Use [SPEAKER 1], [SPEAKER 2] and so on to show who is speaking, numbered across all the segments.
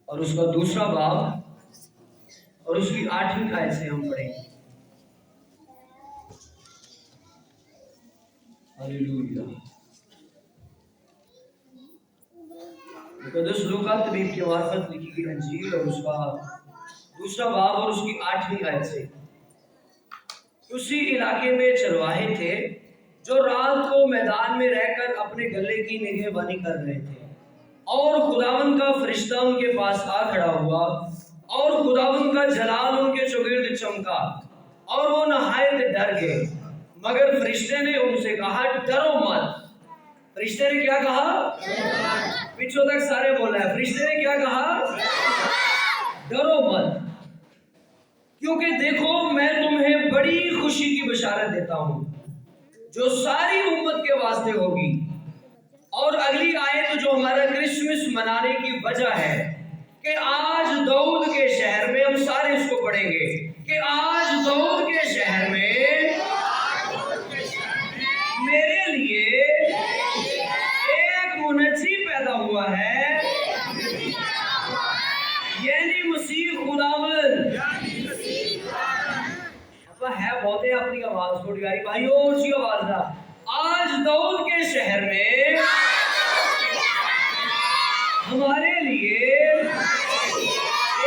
[SPEAKER 1] اور اس کا دوسرا باب اور اس کی 8ویں آیت سے ہم پڑھیں گے۔ ہاللیلویا۔ مقدس لوکا طبیب کی معرفت لکھی گئی انجیل اور اس کا دوسرا باب اور اس کی 8ویں آیت سے۔ اسی علاقے میں چرواہے تھے جو رات کو میدان میں رہ کر اپنے گلے کی نگہبانی کر رہے تھے، اور خداوند کا فرشتہ ان کے پاس آ کھڑا ہوا، اور خداوند کا جلال ان کے چوگرد چمکا، اور وہ نہایت ڈر گئے۔ مگر فرشتے نے ان سے کہا ڈرو مت۔ فرشتے نے کیا کہا؟ پیچھوں تک سارے بولا ہے، فرشتے نے کیا کہا؟ ڈرو مت، کیونکہ دیکھو میں تمہیں بڑی خوشی کی بشارت دیتا ہوں جو ساری امت کے واسطے ہوگی۔ اور اگلی آیت جو ہمارا کرسمس منانے کی وجہ ہے کہ آج داؤد کے شہر میں، ہم سارے اس کو پڑھیں گے کہ آج داؤد کے شہر میں میرے لیے ایک منجی پیدا ہوا ہے، یعنی مسیح خداوند۔ ہے بہت ہے اپنی آواز تھوڑی آئی بھائیو، اسی آواز نہ۔ آج داؤد کے شہر میں ہمارے لیے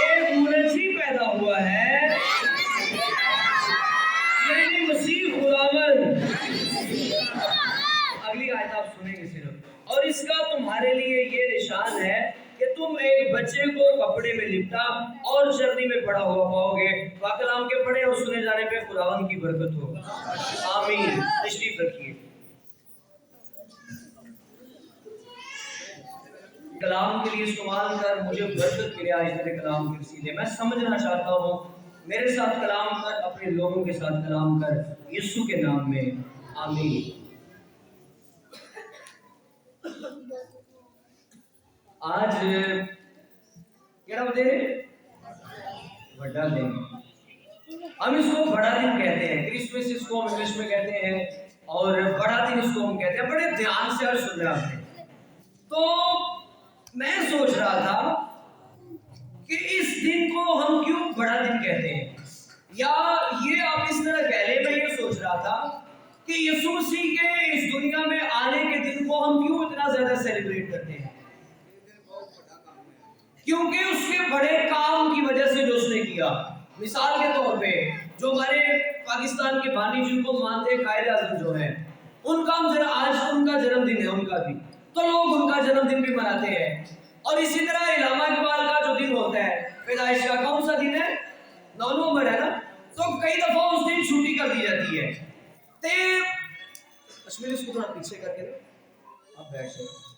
[SPEAKER 1] ایک منجی پیدا ہوا ہے، یعنی مسیح خداوند۔ اگلی آیت آپ سنیں گے صرف۔ اور اس کا تمہارے لیے یہ نشان ہے کہ تم ایک بچے کو کپڑے میں لپٹا اور چرنی میں پڑا ہوا پاؤ گے۔ پاک کلام کے پڑھے اور سنے جانے پہ خداوند کی برکت ہو، آمین۔ تشریف رکھیے۔ کلام کے لیے استعمال کر مجھے برکت ملے آج تیرے کلام کے وسیلے۔ میں سمجھنا چاہتا ہوں، میرے ساتھ کلام کر، اپنے لوگوں کے ساتھ کلام کر، یسوع کے نام میں، آمین۔ آج کیا بتے ہیں؟ بڑا دن۔ ہم اس کو بڑا دن کہتے ہیں، کرسمس اس کو ہم انگلش میں کہتے ہیں، اور بڑا دن اس کو ہم کہتے ہیں۔ بڑے دھیان سے اور سن رہے ہیں۔ تو میں سوچ رہا تھا کہ اس دن کو ہم کیوں بڑا دن کہتے ہیں، یا یہ آپ اس طرح کہہ لیں۔ میں یہ سوچ رہا تھا کہ یسوع مسیح کے اس دنیا میں آنے کے دن کو ہم کیوں اتنا زیادہ سیلیبریٹ کرتے ہیں؟ کیونکہ اس کے بڑے کام کی وجہ سے جو اس نے کیا۔ مثال کے طور پہ جو ہمارے پاکستان کے بانی جن کو مانتے ہیں، قائد اعظم جو ہیں، ان کا آج ان کا جنم دن ہے، ان کا بھی تو لوگ ان کا جنم دن بھی مناتے ہیں۔ اور اسی طرح علامہ اقبال کا جو دن ہوتا ہے پیدائش کا، کون سا دن ہے؟ 9 نومبر ہے نا۔ تو کئی دفعہ اس دن چھٹی کر دی جاتی ہے۔ کشمیر اس کو تھوڑا پیچھے کر کے آپ بیٹھ جائیں۔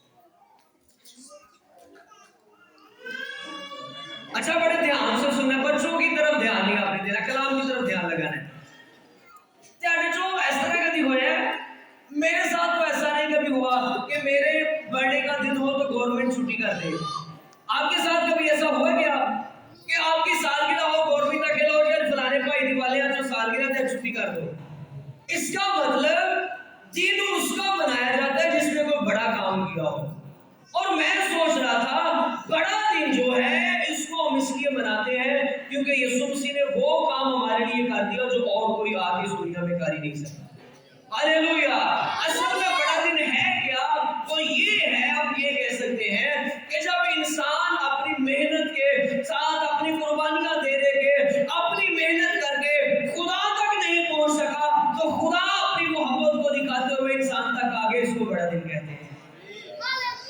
[SPEAKER 1] اچھا، بڑے دھیان سے سننا، بچوں کی طرف دھیان نہیں آپ نے دینا، کلام کی طرف دھیان لگانا ہے۔ جو ایسا کبھی ہوا ہے، میرے ساتھ تو ایسا نہیں کبھی ہوا کہ میرے برتھڈے کا دن ہو تو گورنمنٹ چھٹی کر دے۔ آپ کے ساتھ کبھی ایسا ہوا کیا کہ آپ کی سالگرہ ہو، گورنمنٹ کا کہنا ہو کہ فلانے بھائی دیوالی جو سالگرہ ہے چھٹی کر دو؟ اس کا مطلب دن اس کا منایا جاتا ہے جس نے کوئی بڑا کام کیا ہو۔ اور میں سوچ رہا تھا بڑا دن جو ہے اس کو ہم اس لیے مناتے ہیں کیونکہ یسوع مسیح نے وہ کام ہمارے لیے کر دیا جو اور کوئی آگے اس دنیا میں کر ہی نہیں سکتا۔ ہاللیلویا۔ اصل میں بڑا دن ہے کیا؟ تو یہ ہے، ہم یہ کہہ سکتے ہیں کہ جب انسان اپنی محنت کے ساتھ اپنی قربانیاں دے دے کے، اپنی محنت کر کے خدا تک نہیں پہنچ سکا، تو خدا اپنی محبت کو دکھاتے ہوئے انسان تک آگے، اس کو بڑا دن کہتے ہیں۔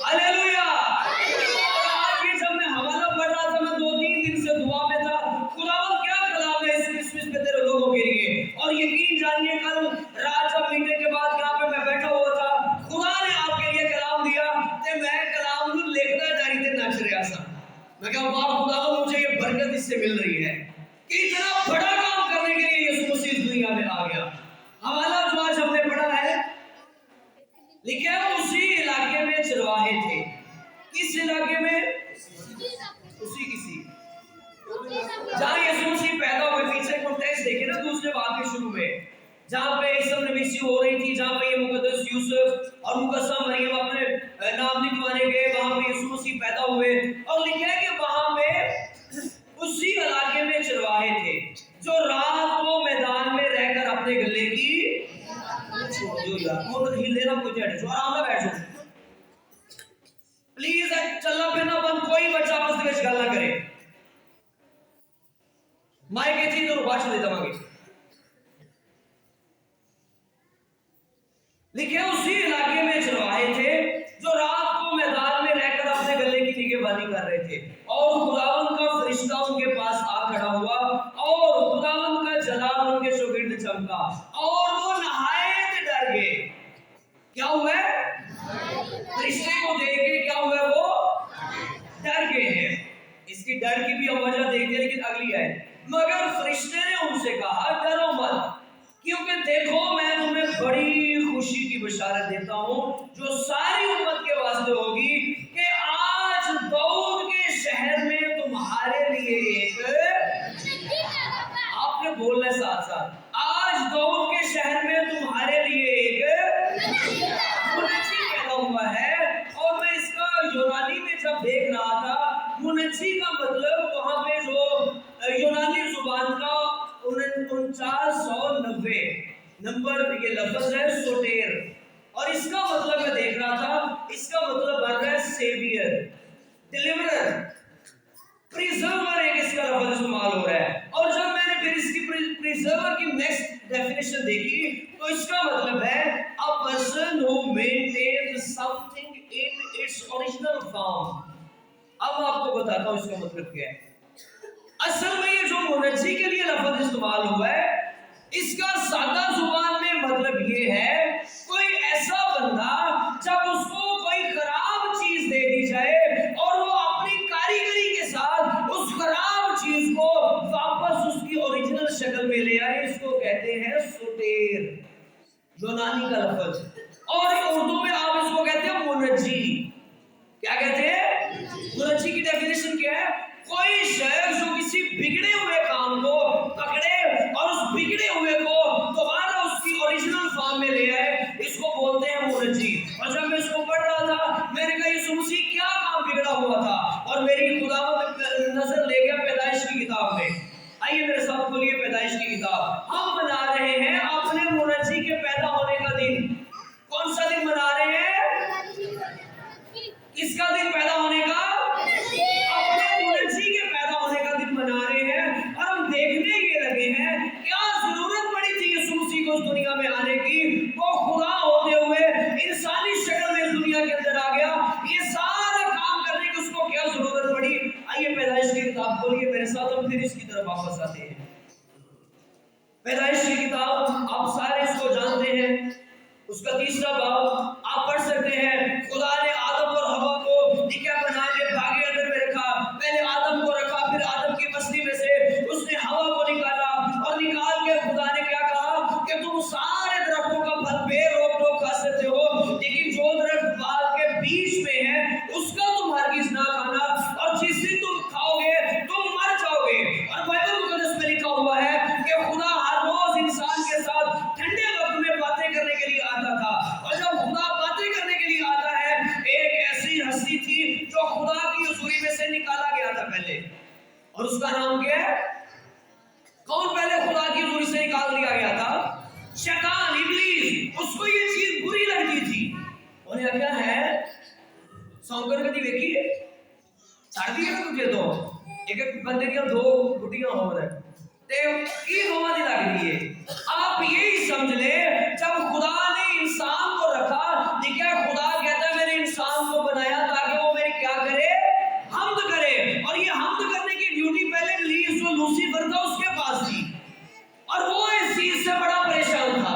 [SPEAKER 1] ہاللیلویا۔ اور آج یہ جب میں حوالہ پڑھ رہا تھا، میں 2-3 دن سے دعا میں تھا، خداوند کیا کلام ہے اس کرسمس پہ تیرے لوگوں کے لیے۔ اور یقین جانیے کل رات جب میٹنگ کے بعد یہاں پہ میں بیٹھا ہوا تھا، خدا نے آپ کے لیے کلام دیا کہ میں کلام نو لکھتا ڈائری تے نچ رہا سا۔ میں کہا واہ خداوند، مجھے یہ برکت اس سے مل رہی ہے کہ اتنا بڑا کام کرنے کے لیے یسوع مسیح اس دنیا میں آ گیا۔ حوالہ جو آج ہم نے پڑھا ہے، لکھا ہے اسی علاقے میں چرواہے تھے۔ کس علاقے میں؟ اسی جہاں یسوع مسیح پیدا ہوئے۔ پیچھے کنٹیکسٹ دیکھیں نا، دوسرے باب کے شروع میں جہاں پہ عیسی نویسی ہو رہی تھی، جہاں پہ یہ مقدس یوسف اور مقدسہ مریم اپنے نام لکھوانے گئے، وہاں پہ یسوع مسیح پیدا ہوئے۔ اور لکھا ہے کہ وہاں پہ ढील देना कोई ध्यान नहीं, आराम से बैठ जाओ प्लीज। चलना फिरना बंद, कोई बच्चा आपस में गल ना करे। माइक के चीज तो भाषण दे देवांगे। लिखे उसी इलाके में चरवाहे थे जो रात को मैदान में रहकर अपने गले की निगहबानी कर रहे थे, और खुदावंद का फरिश्ता उनके पास आ खड़ा हुआ, और खुदावंद का जलाल उनके चौगिर्द चमका, और वो नहायत डर गए। क्या हुआ? फरिश्ते को देख के क्या हुआ? वो डर गए हैं। इसकी डर की भी हम वजह देखते हैं, लेकिन अगली है, मगर फरिश्ते ने उनसे कहा डरो मत, क्योंकि देखो मैं तुम्हें बड़ी खुशी की बशारत देता हूं जो सारी उम्मत के वास्ते होगी, कि आज दाऊद के शहर में तुम्हारे लिए एक, आपने बोलना है साथ साथ, आज दाऊद के शहर में तुम्हारे लिए एक मुनज्जी पैदा हुआ है। और मैं इसका यूनानी में जब देख रहा था, मुनज्जी का मतलब वहां पे जो यूनानी जुबान का 4990 नंबर ये लफ्ज है सोटेर, और इसका मतलब मैं देख रहा था, इसका मतलब बन रहा है सेवियर, डिलीवरर, प्रिजर्वर, एक इसका लफ्ज इस्तेमाल हो रहा है। और जब मैंने फिर इसकी प्रिजर्वर की नेक्स्ट डेफिनेशन देखी तो इसका मतलब है a person who maintains something in its original form. अब आपको बताता हूं इसका मतलब क्या है। असल में ये जो मुनज्जी के लिए लफ्ज इस्तेमाल हुआ है, इसका सादा जुबान में मतलब ये है, कोई ऐसा बंदा जब उसको कोई खराब चीज दे दी जाए और वो अपनी कारीगरी के साथ उस खराब चीज को वापस उसकी ओरिजिनल शक्ल में ले आए, इसको कहते हैं सुटेर, यूनानी का लफ्ज। और उर्दू में आप इसको कहते हैं मुनज्जी। क्या कहते हैं? मुनज्जी की डेफिनेशन क्या है? कोई शख्स जो किसी बिगड़े हुए काम को पकड़े और उस बिगड़े हुए को दोबारा उसकी ओरिजिनल फॉर्म में ले आए, इसको बोलते हैं मुनज्जी। और जब मैं इसको पढ़ रहा था, मैंने कहा यीशु मसीह क्या काम बिगड़ा हुआ था, और मेरी खुदावंद नजर ले गया पैदाइश की किताब में। आइए मेरे साथ खोलिए पैदाइश की किताब। हम मना रहे हैं अपने मुनज्जी के पैदा होने का दिन। कौन सा दिन मना रहे हैं? किसका दिन पैदा होने का? अपने मुनज्जी के पैदा होने का दिन मना रहे हैं। और हम देखने ये लगे हैं क्या जरूरत पड़ी थी यीशु मसीह को इस दुनिया में आने की। वो खुदा होते हुए इंसानी शक्ल में इस दुनिया के अंदर आ गया। ये सारा काम करने की उसको क्या जरूरत पड़ी? आइए पैदाइश की किताब खोलिए मेरे साथ, हम फिर इसकी तरफ वापस आते हैं। पैदाइश की किताब आप सारे इसको जानते हैं, उसका 3रा बाब आप पढ़ सकते हैं। खुदा ने आदम और हवा को निकाह बना के बागे अदन में रखा। पहले आदम को रखा, फिर आदम की बस्ती में से उसने हवा को निकाला, और निकाल के खुदा ने क्या कहा कि तुम सारे दरख्तों का फल बेरोक टोक खा सकते हो, लेकिन जो दरख्त बाग के बीच में है उसका तुम हरगिज ना खाना, और जिस दिन तुम खाओगे तुम मर जाओगे। और बाइबल मुकद्दस में लिखा हुआ है कि खुदा हर रोज इंसान के साथ ठंडे वक्त में बातें करने के लिए आता था। और जब खुदा बातें करने के लिए आता है, एक ऐसी हस्ती थी जो खुदा की हुजूरी में से निकाला गया था पहले, और उसका नाम क्या है? कौन पहले खुदा की हुजूरी से निकाल दिया गया था? शैतान, इब्लीस। उसको ये चीज बुरी लगती थी। उन्हें क्या है, सौंकर कभी देखी है? छाड़ती है ना तुझे तो एक बंदे की 2 गुटियां हो रहे की हवा नहीं लगती है। आप यही समझ ले, जब खुदा ने इंसान को रखा, ठीक है, खुदा कहता है मैंने इंसान को बनाया ताकि वो मेरी क्या करे? हम्द करे। और ये हम्द करने की ड्यूटी पहले इब्लीस जो लूसीफर था उसके पास थी, और वो इस चीज से बड़ा परेशान था।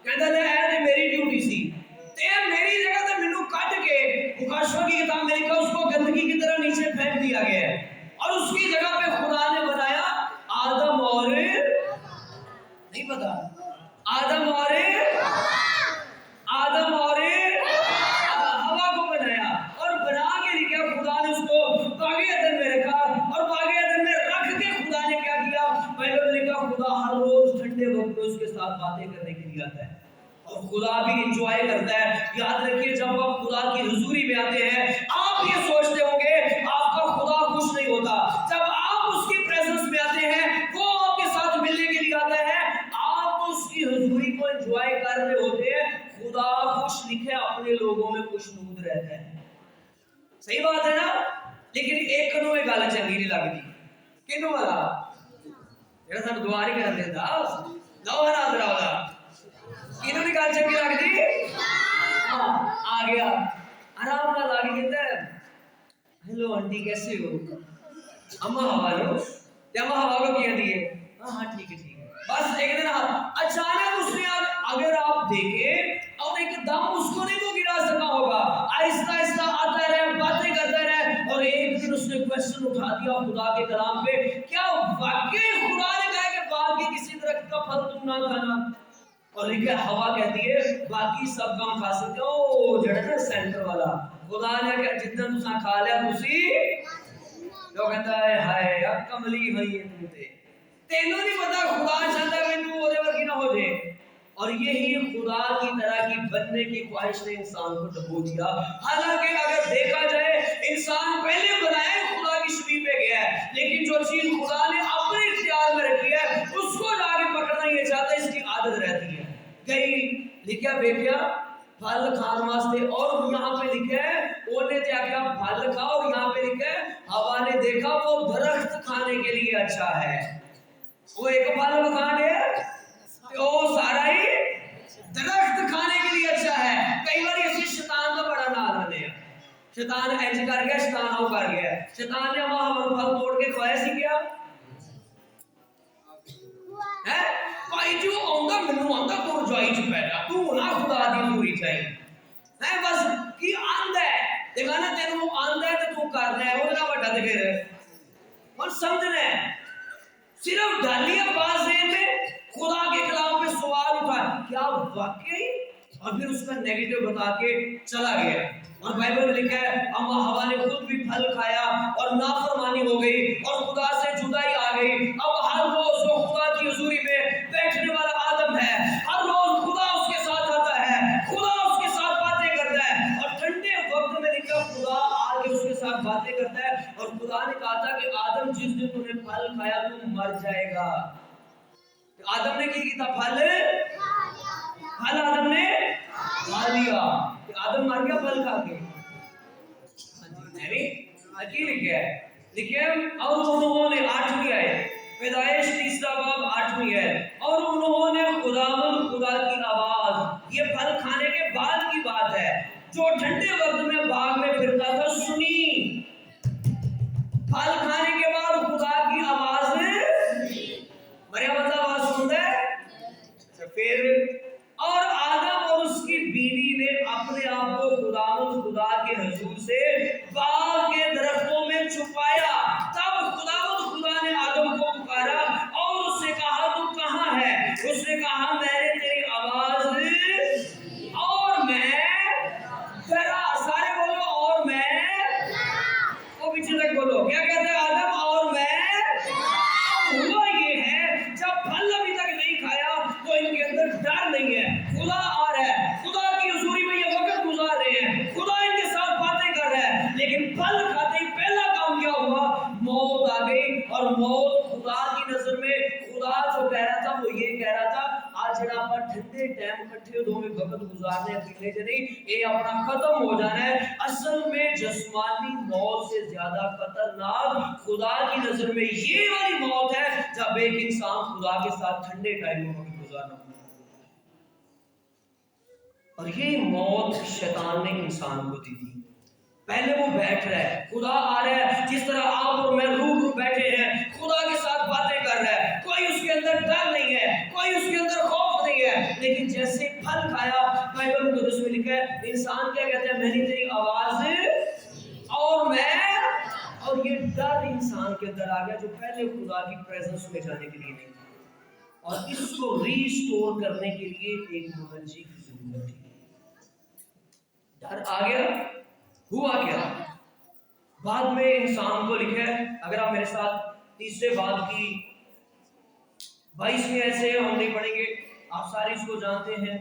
[SPEAKER 1] कहता है मेरी ड्यूटी सी ते मेरी जगह तो मैनू काट के मुकाशवा की किताब में लिखा उसको गंदगी की तरह नीचे फेंक दिया गया है, और उसकी जगह पे खुदा ने बनाया आदम और नहीं पता आदम और हवा को बनाया, और बना के लिखा खुदा ने उसको बागे अदन में रखा, और बागे अदन में रख के खुदा ने क्या किया? बाइबल में लिखा खुदा हर रोज ठंडे वक्त में उसके साथ बातें करने के लिए आता है, और खुदा भी एंजॉय करता है। याद रखिए, जब आप खुदा की हुजूरी में आते हैं, आप ये सोचते होंगे आपका खुदा खुश नहीं होता। जब आप उसकी प्रेजेंस में आते हैं, वो आपके साथ मिलने के लिए आता है, आप तो उसकी हुजूरी को एंजॉय कर रहे होते हैं। खुदा खुश बख्श लिखे अपने लोगों में खुशनूद रहता है। सही बात है ना। लेकिन एक नूं ये गल चंगी नहीं लगती। किनू वाला जेड़ा सानू दुआ नहीं करन देंदा लओ नाज़रा वाला किनू नहीं गल चंगी लगती। हाँ आ गया आराम नाल आ के कहता है हेलो आंटी कैसे हो। अम्मा हवा लो ते अम्मा हवा को क्या दिए हाँ ठीक है बस एक दिन अचानक उसने अगर आप देखें और एकदम उसको नहीं वो गिरा सका होगा, आहिस्ता आहिस्ता आता रहे बातें करता रहे और एक दिन उसने क्वेश्चन उठा दिया खुदा के कलाम पे, क्या वाकई खुदा ने कहा कि बाग के किसी दरख्त का फल तुम ना खाना। और लिखा हवा कहती है बाकी सब काम खा सकते हो जड़ा ना सेंटर वाला खुदा ने कहा जितना तुसा खा लिया तुसी जो कहता है हाय अब कमली हुई है तुमते तेनू नहीं पता खुदा चाहता है तू ओदे वर्गी ना हो जाए। और यही खुदा की तरह की बनने की ख्वाहिश ने इंसान को डबो दिया। हालांकि अगर देखा जाए इंसान पहले बनाया खुदा की छवि पे गया है, लेकिन जो चीज खुदा ने अपने इख्तियार में रखी है उसको जाके पकड़ना ये चाहता है, इसकी आदत रहती है। कहीं लिखा बेख्या फल खान वास्ते और यहाँ पे लिखा है ओने क्या क्या फल खा, और यहाँ पे लिखा है हवा ने देखा वो दरख्त खाने के लिए अच्छा है। वो एक फल खान है तो सारा ही दरख्त खाने के लिए अच्छा है। कई बार ऐसे शैतान का बड़ा नाम आने हैं, शैतान ऐसे कर गया शैतान आओ कर गया, शैतान ने हमारा फल तोड़ के खाया सी क्या है भाई जो आंदा मेनू आंदा तू रजाई च बैठा तू ना खुदा दी पूरी चाहिए है बस की आंदा है देखा ना तेनू आंदा है तो तू करना है ओदा बड़ा ते फिर मन समझना है। सिर्फ डालिया बाज में खुदा के कलाम पे सवाल उठा क्या वाकई, और फिर उसका नेगेटिव बता के चला गया। और बाइबल में लिखा है अम्मा हवा ने खुद भी फल खाया और नाफरमानी हो गई और खुदा से जुदाई आ गई। अब हर रोज वो खुदा की हुजूरी में बैठने वाला आदम है, हर रोज खुदा उसके साथ आता है, खुदा उसके साथ बातें करता है। और ठंडे वक्त में लिखा खुदा आके उसके साथ बातें करता है और खुदा ने कहा था कि आदम जिस दिन तूने फल खाया तू मर जाएगा। आदम ने क्या फल आदम ने खा लिया, आदम मर गया फल खा के। लिखे और उन्होंने 8वीं आयत पैदाइश 3 बाब 8वीं है और उन्होंने खुदावंद खुदा की आवाज, ये फल खाने के बाद की बात है, जो ठंडे वक्त में बाग में फिरता था सुनी। फल खाने के बाद खुदा की आवाज मरिया बता आवाज सुनता है फिर। और आदम और उसकी बीवी ने अपने आप को खुदावंद खुदा के हुजूर से बाग के दरख्तों में छुपाया। तब खुदावंद खुदा ने आदम को पुकारा और उससे कहा तू कहाँ है। उसने कहा मैंने तेरी आवाज और मैं डरा। सारे बोलो और मैं, वो पीछे तक बोलो क्या कहते हैं आदम और मैं। हुआ ये है जब फल अभी तक नहीं खाया तो इनके अंदर डर नहीं है, खुदा आ रहा है, खुदा की हुजूरी में ये वक्त गुजार रहे हैं, खुदा इनके साथ बातें कर रहा है। लेकिन फल खाते ही पहला काम क्या हुआ, मौत आ गई। और मौत खुदा की नजर में खुदा जो कह रहा था वो ये कह रहा था आज जरा आप ठंडे टाइम इकट्ठे दो में वक्त गुजारने अकेले से नहीं, ये अपना खत्म हो जाना है। असल में जिस्मानी मौत से ज्यादा खतरनाक खुदा की नजर में ये वाली मौत है जब एक इंसान खुदा के साथ ठंडे टाइम में वक्त गुजारना। और ये मौत शैतान ने इंसान को दी थी। पहले वो बैठ रहा है, खुदा आ रहा है, जिस तरह आप और मैं रूबरू बैठे हैं, खुदा के साथ बातें कर रहा है, कोई उसके अंदर डर नहीं है, कोई उसके अंदर खौफ नहीं है। लेकिन जैसे फल खाया, बाइबल मुकद्दस में लिखा है इंसान क्या कहता है मैंने तेरी आवाज और मैं, और ये डर इंसान के अंदर आ गया जो पहले खुदा की प्रेजेंस में जाने के लिए नहीं था। और इसको रीस्टोर करने के लिए एक मुनज्जी की जरूरत थी। डर आ गया, हुआ क्या बाद में इंसान को लिखा है, अगर आप मेरे साथ तीसरे बाब की 22वीं ऐसे हम नहीं पढ़ेंगे, आप सारे इसको जानते हैं,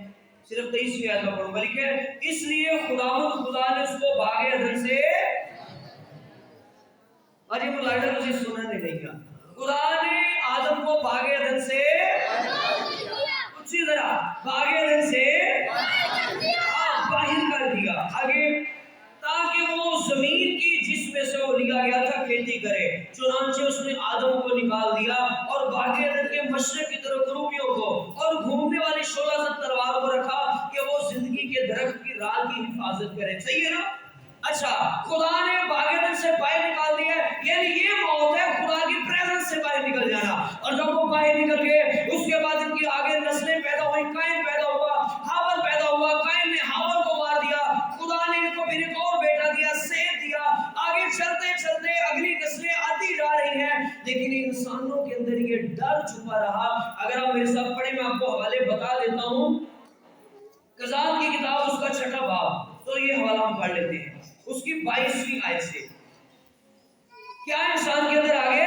[SPEAKER 1] सिर्फ 23वीं आयत में पढ़ूंगा। लिखा है इसलिए खुदावंद खुदा ने उसको बागे अदन से, अरे वो लाइटर मुझे सुना नहीं देगा, खुदा ने आदम को बागे अदन से उसी तरह बागे अदन से کر دیا آگے تاکہ وہ زمین کی جس میں سے وہ لیا گیا تھا کھیتی کرے، چنانچہ اس نے آدم کو نکال دیا اور باغ عدن کے مشرق کی طرف کروبیوں کو اور گھومنے والی شعلہ سے تلوار کو رکھا کہ وہ زندگی کے درخت کی رال کی حفاظت کرے۔ صحیح ہے نا؟ اچھا، خدا نے باغ عدن سے باہر نکال دیا، یعنی یہ موت ہے خدا کی پریزنس سے باہر نکل جانا۔ اور جب وہ باہر نکل گئے اس کے بعد ان کی آگے نسلیں پیدا ہوئی، قائن پیدا ہوا، ہابل پیدا ہوا، قائن نے ہابل کو مار دیا، خدا نے ان کو پھر ایک اور بیٹا دیا، سیت دیا، آگے چلتے چلتے اگلی نسلیں آتی جا رہی ہیں، لیکن انسانوں کے اندر یہ ڈر چھپا رہا۔ اگر آپ میرے ساتھ پڑھیں میں آپ کو حوالے بتا دیتا ہوں، قضات کی کتاب اس کا 6واں باب، تو یہ حوالہ ہم پڑھ لیتے ہیں اس کی 22ویں آیت سے۔ کیا انسان کے اندر آگے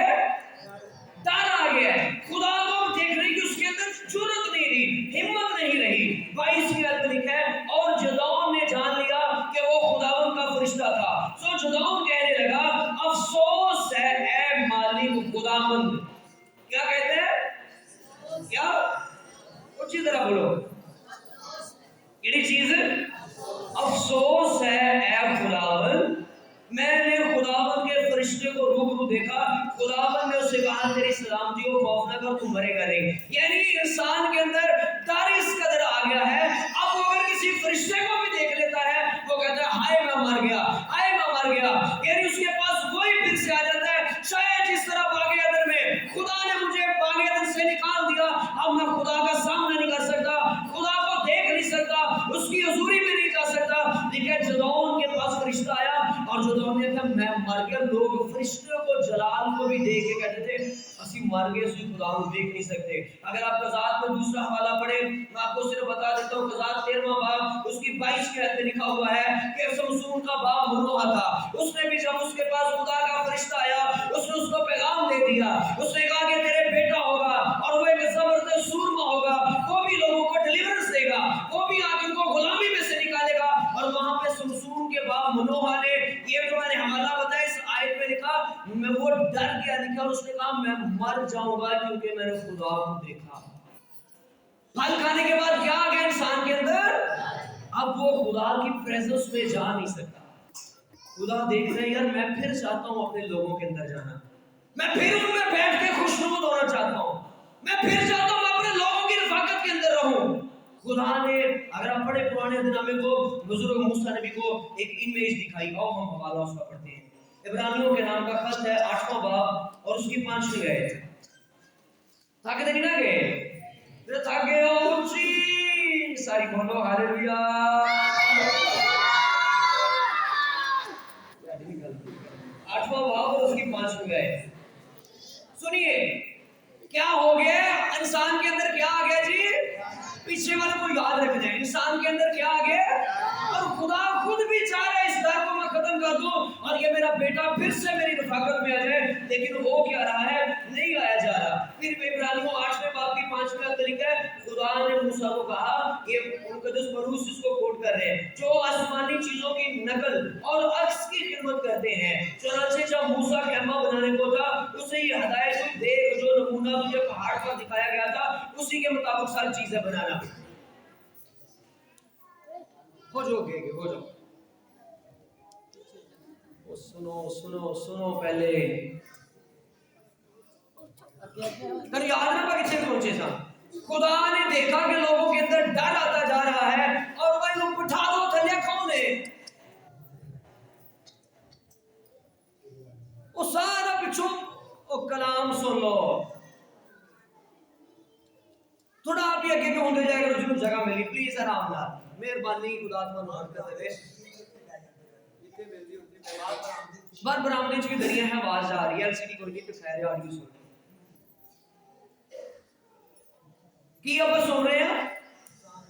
[SPEAKER 1] ڈر آ گیا ہے، خدا کو دیکھنے کی اس کے اندر جرت نہیں رہی، ہمت نہیں رہی۔ 22ویں آیت میں لکھا ہے اور جدعون نے جان لیا کہ وہ خداوند کا فرشتہ تھا، سو جدعون کہنے لگا افسوس ہے اے مالک خداوند۔ کیا کہتے ہیں؟ کیا اچھی طرح بولو، کیڑی چیز؟ افسوس ہے اے خداوند، میں نے خداوند کے فرشتے کو روبرو دیکھا، خداوند نے اسے کہا تیری سلامتی ہو، خوف نہ کر، تو مرے گا نہیں۔ یعنی انسان کے اندر ڈر اس قدر آ گیا ہے، اب وہ اگر کسی فرشتے کو بھی دیکھ لیتا ہے وہ کہتا ہے ہائے میں مر گیا، ہائے میں مر گیا، یعنی اس کے پاس وہی پھر سے آ جاتا ہے شاید جس طرح باغ عدن میں خدا نے مجھے باغ عدن سے نکال دیا، اب میں خدا کا سامنا نہیں کر سکتا، خدا کو دیکھ نہیں سکتا، اس کی حضوری میں نہیں جا سکتا۔ لیکن جدعون کے پاس فرشتہ آیا اور جدعون نے کہا میں مر گیا۔ لوگ فرشتوں کو جلال کو بھی دیکھ کے کہتے تھے اسی مر گئے، اسی خدا کو دیکھ نہیں سکتے۔ اگر آپ قضات میں دوسرا حوالہ پڑھیں میں آپ کو صرف بتا دیتا ہوں، قضات 13واں باب اس کی 22ویں آیت میں لکھا ہوا ہے کہ سمسون کا باپ منوہا تھا، اس نے بھی جب اس کے پاس خدا کا فرشتہ آیا اس نے اس کو پیغام دے دیا، اس نے کہا کہ تیرے بیٹا ہوگا اور وہ ایک زبردست سورما ہوگا، وہ بھی لوگوں کو ڈیلیورنس دے گا، وہ بھی آ کے ان کو غلامی میں سے نکالے گا۔ اور وہاں پہ سمسون کے باپ منوہا نے یہ جو میں نے حوالہ بتایا اس آیت میں لکھا، میں وہ ڈر گیا لکھا اور اس نے کہا میں مر جاؤں گا کیونکہ میں نے خدا کو دیکھا۔ پھل کھانے کے بعد کیا آ گیا انسان کے اندر؟ اب وہ خدا کی پریزنس میں جا نہیں سکتا۔ خدا دیکھ رہے یار میں پھر چاہتا ہوں اپنے لوگوں کے اندر جانا، میں پھر ان میں بیٹھ کے خوشنود ہونا چاہتا ہوں، میں پھر چاہتا ہوں میں اپنے لوگوں کی رفاقت کے اندر رہوں۔ خدا نے اگر آپ پڑھے پرانے نامے کو، بزرگ موسیٰ نبی کو ایک امیج دکھائی، آؤ ہم حوالہ اس کا پڑھتے ہیں۔ عبرانیوں کے نام کا خط ہے 8واں باب اور اس کی 5ویں آیت۔ تھک دے نہ گئے، تھک گئے اونچی ساری بولو ہاللویا۔ 8واں باب اور اس کی 5ویں آیت سنیے کیا ہو گیا انسان کے اندر، کیا آ گیا جی؟ پیچھے والے کو یاد رکھ جائے، انسان کے اندر کیا آ گیا؟ اور خدا خود بھی چاہ رہا ہے اس ڈر کو میں ختم کر دوں اور یہ میرا بیٹا پھر سے میری رفاقت میں آ جائے، لیکن ہو کیا رہا ہے؟ نہیں آیا جا رہا۔ پھر عبرانیوں 8ویں باب کی 5ویں آیت لکھا ہے خدا نے موسیٰ کو کہا، یہ مقدس مروس جس کو کوٹ کر رہے ہیں، جو آسمانی چیزوں کی نقل اور عکس کی خدمت کرتے ہیں، چنانچہ جب موسیٰ خیمہ بنانے کو تھا اسے یہ ہدایت ہوئی، دیکھ جو نمونہ تجھے پہاڑ پر دکھایا گیا تھا اسی کے مطابق ساری چیزیں بنانا۔ ہو جو گے ہو جاؤ، سنو سنو سنو پہلے کر یاد نہ پا کچھ پہنچے سا۔ خدا نے دیکھا کہ لوگوں کے اندر ڈر آتا جا رہا ہے اور وہ لوگ بٹھا دو تھلے کون ہے، وہ سارا پچھو وہ کلام سن لو، تھوڑا آپ یہ کہ ہوندے جائے گا رجوع جگہ ملی پلیز آرام نال، مہربانی خدا تمہیں معاف کر دے۔ بار برامدے چ بھی دریا ہے، آواز آ رہی ہے، ایل سی ڈی کوئی نہیں کہ خیر آ رہی سن کی اب سن رہے ہیں۔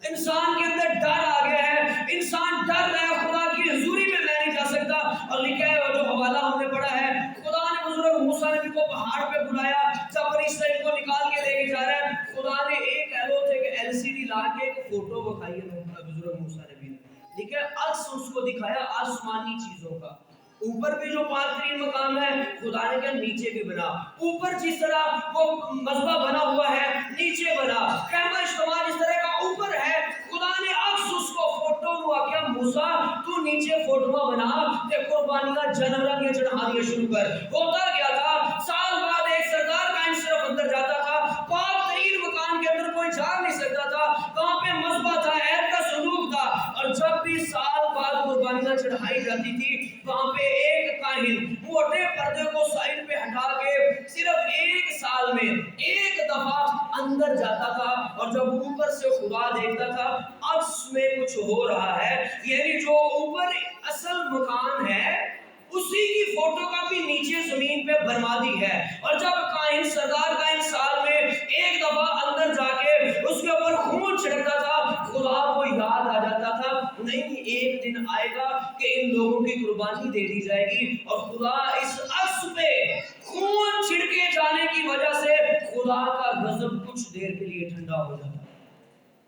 [SPEAKER 1] انسان کے اندر ڈر آ گیا ہے، انسان ڈر رہا ہے خدا کی حضوری میں نہیں جا سکتا۔ اور لکھا ہے جو حوالہ ہم نے پڑھا ہے، خدا نے بزرگ موسیٰ نبی کو پہاڑ پہ بلایا، جب بنی اسرائیل کو نکال کے لے کے جا رہا ہے، خدا نے ایک ایلوت ایک ایل سی ڈی لا کے ایک فوٹو بکھائی ہے بزرگ موسیٰ نبی نے، لکھا ہے عکس اس کو دکھایا آسمانی چیزوں کا، اوپر بھی جو پاک ترین مقام ہے خدا نے کہا نیچے بھی بنا، اوپر جس طرح وہ مذبح بنا ہوا ہے نیچے بنا، خیمہ اجتماع جس طرح کا اوپر ہے، خدا نے عکس اس کو فوٹو ہوا کیا मूसा तू नीचे फोटोआ बना ते कुर्बानियां जानवरां दी चढ़ा दिया शुरू कर। होता क्या था, साल बाद एक सरदार कायम सिर्फ अंदर जाता था, पाक तरीन मकान के अंदर कोई जा नहीं सकता था, वहां पे मज़बा था, ऐद का संदूक था, और जब भी साल बाद कुर्बानियां चढ़ाई जाती थी वहां पे एक काहिन मोटे पर्दे को साइड पे हटा के सिर्फ एक साल में एक दफा अंदर जाता था, और जब ऊपर से खुदा देखता था अक्स में कुछ हो रहा है, यानी जो ऊपर असल मकान है उसी की फोटो कॉपी नीचे जमीन पे बर्बादी है। और जब काहिन सरदार काहिन साल में एक दफा अंदर जाके उसके ऊपर खून छिड़कता था, खुदा को याद आ जाता था नहीं एक दिन आएगा कि इन लोगों की कुर्बानी दे दी जाएगी, और खुदा इस अक्स पे खून छिड़के जाने की वजह से खुदा का गजब कुछ देर के लिए ठंडा हो जाता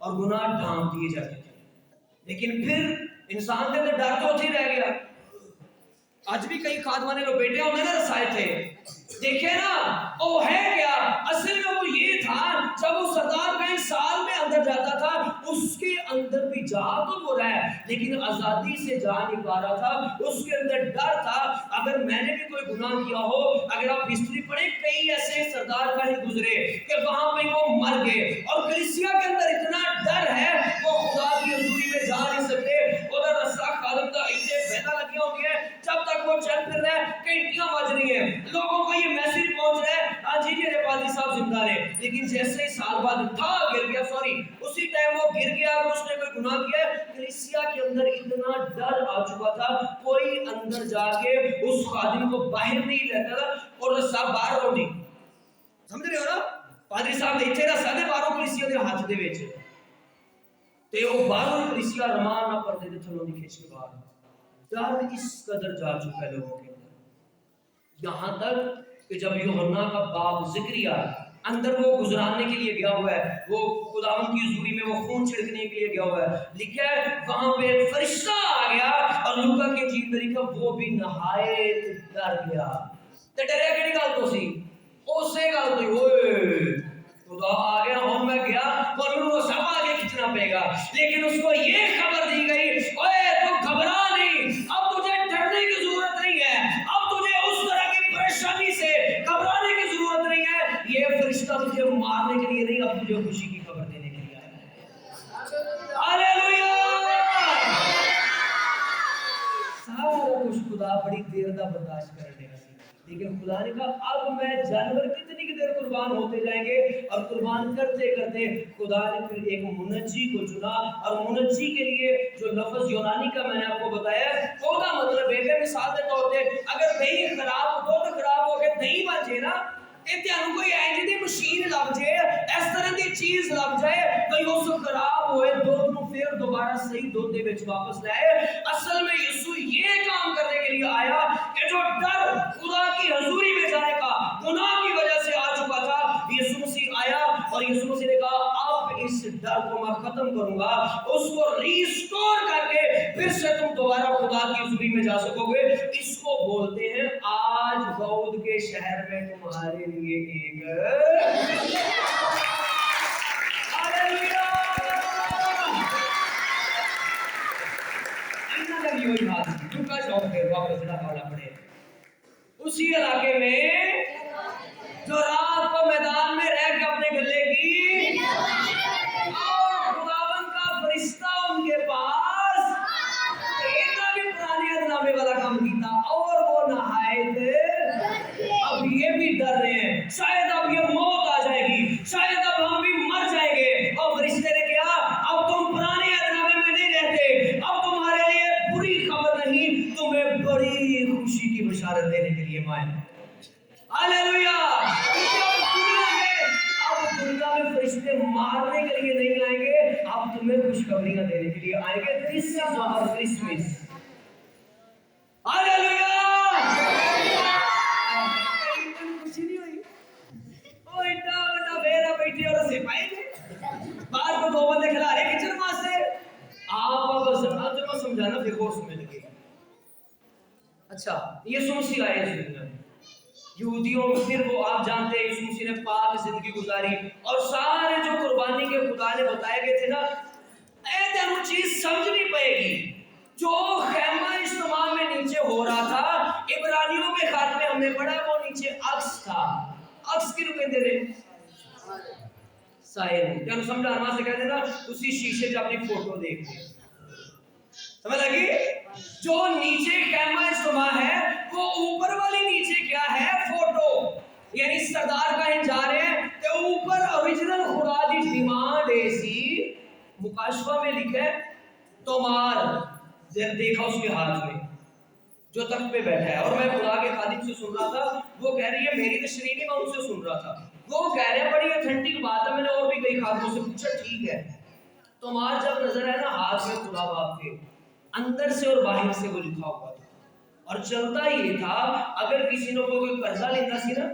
[SPEAKER 1] और गुनाह ढांप दिए जाते थे। लेकिन फिर इंसान के अंदर डर तो ही रह गया। आज भी कई खादवाने लोग बेटे होंगे ना रसाए थे, देखे ना वो है क्या, असल में वो ये था जब वो सरदार का एक साल में अंदर जाता था उसके अंदर भी जा तो वो रहा है लेकिन आजादी से जा नहीं पा रहा था, उसके अंदर डर था अगर मैंने भी कोई गुनाह किया हो। अगर आप हिस्ट्री पढ़े कई ऐसे सरदार का ही गुजरे कि वहां पे वो मर गए, और कलीसिया के अंदर इतना डर है वो खुदा की हजूरी में जा नहीं सकते। उधर रस्सा खादम का इतने पैदा लगी होती है, जब तक वो चल फिर रहा है घंटियां बज रही है, लोगों को ये मैसेज पहुंच रहा है आज ही मेरे पादरी साहब जिंदा है, लेकिन जैसे ही साल बाद था गिर गया, सॉरी उसी टाइम वो गिर गया अगर उसने कोई गुनाह किया। कलीसिया के अंदर इतना डर आ चुका था कोई अंदर जाके उस खादिम को बाहर नहीं लेता था, और साहब बाहर होती समझ रहे हो ना, पादरी साहब इतने ना साढ़े 12 कलीसिया के हाथ दे विच ते वो बाहरों कलीसिया रमान ना पर्दे दे थलों दी खिंच के बाहर, डर इस कदर जा चुका है लोगों के अंदर, यहाँ तक कि जब यूहन्ना का बाप जिक्रिया अंदर वो गुजराने के लिए गया हुआ है, वो खुदावंद की हुजूरी में वो खून छिड़कने के लिए गया हुआ है, लिखा है वहां पे फरिश्ता आ गया और लूका के जीव में लिखा वो भी नहाए डर गया। ते डरिया केड़ी गल तो सी, उसे गल तो ओए खुदा आ गया और मैं गया और उनको सब आगे खींचना पड़ेगा, लेकिन उसको ये खबर दी गई ओए तू घबरा नहीं, अब तुझे डरने की जरूरत नहीं है, अब तुझे उस तरह की परेशानी से घबराने की जरूरत नहीं है, ये फरिश्ता तुझे मारने के लिए नहीं अब तुझे खुशी की खबर देने के लिए आया है। हालेलुया। सारा कुछ खुदा बड़ी देर दा बर्दाश्त कर लेगा, लेकिन खुदा ने कहा अब मैं जानवर कितनी की देर कुर्बान होते जाएंगे, और कुर्बान करते करते खुदा ने फिर एक मुनज्जी को चुना, और मुनज्जी के लिए जो लफ्ज यूनानी का मैंने आपको बताया उसका मतलब है मिसाल के तौर पे अगर दही खराब दूध खराब हो गया दही बन जाए ना, ਤੁਹਾਨੂੰ ਕੋਈ ਐਂਜ ਦੀ ਮਸ਼ੀਨ ਲੱਭ ਜੇ ਇਸ ਤਰ੍ਹਾਂ ਦੀ ਚੀਜ਼ ਲੱਭ ਜਾਏ ਕਿ ਉਸ ਖਰਾਬ ਹੋਏ ਦੁੱਧ ਨੂੰ ਫਿਰ दोबारा सही दूध ਦੇ ਵਿੱਚ वापस लाए। असल में यीशु ये काम करने के लिए आया कि जो डर खुदा की हजूरी में जाने का गुनाह की वजह से आ चुका था, यीशु मसीह आया और यीशु मसीह ने कहा अब इस डर को मैं खत्म करूंगा, उसको रिस्टोर करके फिर से तुम दोबारा खुदा की हजूरी में जा सकोगे। इसको बोलते हैं आज दाऊद के शहर में तुम्हारे लिए एक हालेलुया। वही बात लूका चौक पे वापस वाला पड़े उसी इलाके में जो रात को मैदान में रह के अपने गले की और खुदावंद का फरिश्ता उनके पास इतना भी पुराने अदनामे वाला काम किया और वो नहाए थे। अब ये भी डर रहे हैं शायद अब ये मौत आ जाएगी, शायद अब हम भी मर जाएंगे, और फरिश्ते ने कहा अब तुम पुराने अदनामे में नहीं रहते, अब तुम्हारे लिए बुरी खबर नहीं, तुम्हें बड़ी खुशी की बशारत देने के लिए मैं हालेलुया। अब दुनिया में फरिश्ते मारने के लिए नहीं आएंगे, अब तुम्हें खुशखबरियां देने के लिए आएंगे। This is our Christmas. Hallelujah. खुशी नहीं हुई ओ इतना बड़ा बेरा बैठे और सिपाही ने बाहर को दो बंदे खिला रहे किचन मां से आप बस आज मैं समझाना फिर और समझ लगे। अच्छा यीशु मसीह आए इस दुनिया में, यहूदियों में फिर वो आप जानते हैं यीशु मसीह ने पाक जिंदगी गुजारी और सारे जो कुर्बानी के खुदा ने बताए गए थे ना, ऐ तेनू चीज समझ नहीं पाएगी अक्स किहनूं कहंदे ने साए नूं तुहानूं समझाउण वास्ते कहंदे ना तुसीं शीशे 'च अपनी फोटो देखदे समझ लगी जो नीचे कैमा इस्तेमा है वो ऊपर वाली नीचे क्या है फोटो यानी सरदार का जा रहे हैं तो ऊपर ओरिजिनल खुदा की डिमांड ऐसी मुकाशवा में लिखा है तोमार देखा उसके हाथ में जो तख्त पे बैठा है और मैं खुदा के खादिम से सुन रहा था वो कह रही है मेरी तशरीह नहीं मैं उनसे सुन रहा था वो कह रहे हैं बड़ी ऑथेंटिक बात है मैंने और भी कई खादिमों से पूछा ठीक है तोमार जब नजर है ना हाथ में खुदा बाप के अंदर से और बाहर से वो लिखा हुआ था और चलता ये था अगर किसी ने कोई कर्जा लेना सी ना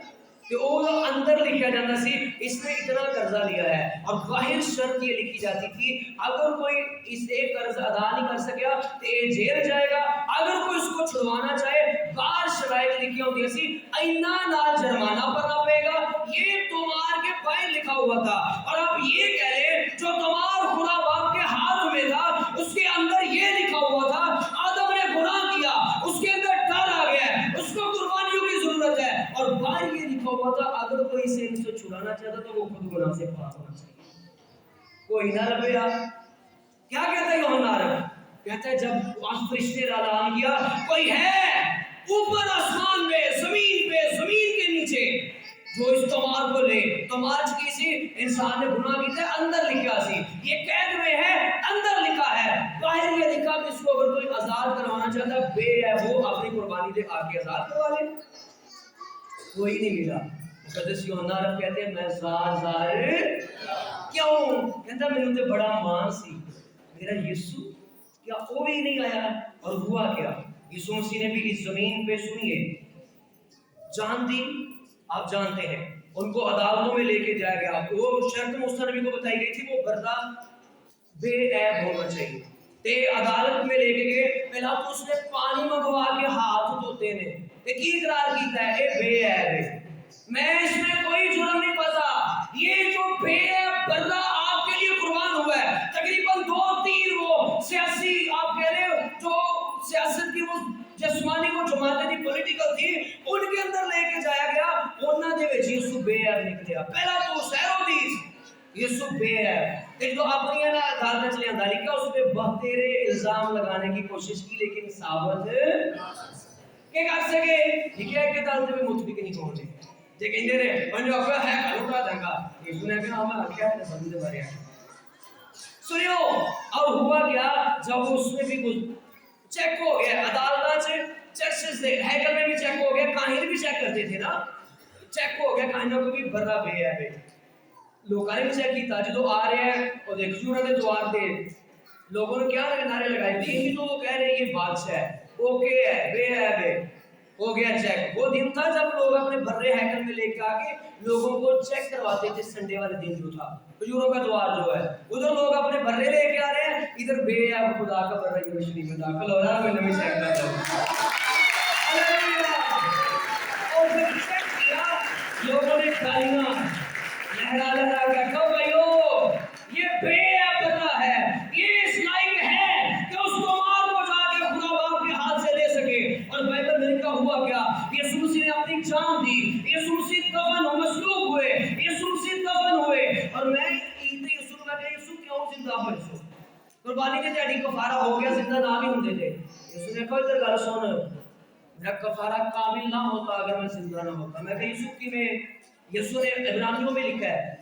[SPEAKER 1] तो वो अंदर लिखा जाता सी इसने इतना कर्जा लिया है और बाहर शर्त ये लिखी जाती थी अगर कोई इस एक कर्ज अदा नहीं कर सका तो ये जेल जाएगा अगर कोई उसको छुड़वाना चाहे बाहर शराइत लिखी होती सी इन्ना नाल जुर्माना भरना पड़ेगा ये तोमार के बाहर लिखा हुआ था और अब ये कह ले जो तोमार खुदा बाप के हाथ में था उसके अंदर ये लिखा हुआ था आदम ने गुनाह किया उसके अंदर डर आ गया उसको कुर्बानियों की जरूरत है और बाहर ये लिखा हुआ था अगर कोई इसे इनसे छुड़ाना चाहता तो वो खुद गुनाह से पाक होना चाहिए कोई ना लबे यार क्या कहता है यूहन्ना कहता है जब फरिश्ते ने ऐलान किया कोई है ऊपर आसमान में जमीन के नीचे जो इस तोमार को ले तोमार किसी इंसान ने गुनाह किया अंदर लिखा सी ये कैद में है अंदर लिखा है बाहर ये लिखा कि इसको अगर कोई आजाद करवाना चाहता है बे है वो अपनी कुर्बानी दे आके आजाद करवा ले कोई नहीं मिला मुकद्दस यूहन्ना कहते हैं मैं जार क्यों कहता मैंने तो बड़ा मान सी मेरा यीशु क्या वो भी नहीं आया और हुआ क्या यीशु मसीह ने भी इस जमीन पे सुनिए जान दी आप जानते हैं उनको अदालतों में लेके जाया गया वो शर्त मूसा नबी को बताई गई थी वो बर्दा बेऐब होना चाहिए ते अदालत में लेके गए पहला तो उसने पानी मंगवा के हाथ धोते ने ते की इकरार कीता है ए बेऐब है मैं इसमें कोई जुर्म नहीं पाता ये जो बेऐब बर्दा आपके लिए कुर्बान हुआ है तकरीबन 2-3 वो सियासी आप कह रहे हो जो सियासत की वो जिस्मानी वो जमातें थी पॉलिटिकल थी उनके अंदर लेके जाया गया ਉਹਨਾਂ ਦੇ ਵਿੱਚ ਯਿਸੂ ਬੇਅਬ ਨਿਕਲਿਆ ਪਹਿਲਾ तो हेरोदिस यीशु बेऐब एक जो अपनी ना अदालत में लियांदा लिखा उस पे बतेरे इल्जाम लगाने की कोशिश की लेकिन साबित के कर सके लिखा है कि अदालत में मुतफिक नहीं होने जे कहंदे ने पंजो आखा है लुटा देगा यीशु ने कहा मैं आख्या है समझ बारे सुनियो और हुआ क्या जब उसमें भी कुछ चेक हो गया अदालत से चर्चेस से हैकल में भी चेक हो गया काहिर भी चेक करते थे ना चेक हो गया काहिर को भी बर्रा बेऐब है लोगों ने भी चेक किया जो आ रहे हैं और देख जूरा के द्वार थे लोगों ने क्या नारे लगाए थे यही तो वो कह रहे हैं ये बादशाह है ओके है बेऐब है हो गया चेक वो दिन था जब लोग अपने बर्रे हैकल में लेके आके लोगों को चेक करवाते थे संडे वाले दिन जो था खजूरों का द्वार जो है उधर लोग अपने बर्रे लेके आ रहे हैं इधर बेऐब खुदा का बर्रा यूनिवर्सिटी में दाखिल हो रहा है मैं भी चेक कर रहा हूं और जब चेक किया लोगों ने गालियां लहरा के कहो भाइयों ये बेऐब बर्रा है ये इस लायक है कि उसको मार को जाके खुदा बाप के हाथ से ले सके और बाइबल में लिखा हुआ क्या यीशु मसीह ने अपनी जान दी यीशु मसीह दफन मसलूब हुए यीशु मसीह दफन हुए और मैं यीशु में कहा यीशु क्यों जिंदा हो यीशु कुर्बानी के दिहाड़ी कफारा हो गया जिंदा ना भी होते थे यीशु ने कहा इधर गल सुन मेरा कफारा कामिल ना होता अगर मैं जिंदा ना होता मैं कहा यीशु की में यीशु ने इब्रानियों में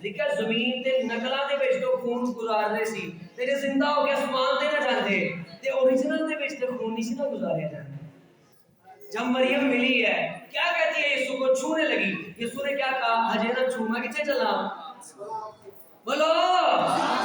[SPEAKER 1] लिखा जमीन ते नकलां दे विच तो खून गुजार रहे सी तेरे जिंदा हो के आसमान ते ना जांदे ते ओरिजिनल दे विच ते खून नहीं सी ना गुजारे जांदे जब मरियम मिली है क्या कहती है यीशु को छूने लगी यीशु ने क्या कहा हजे ना छू मैं किथे चला बोलो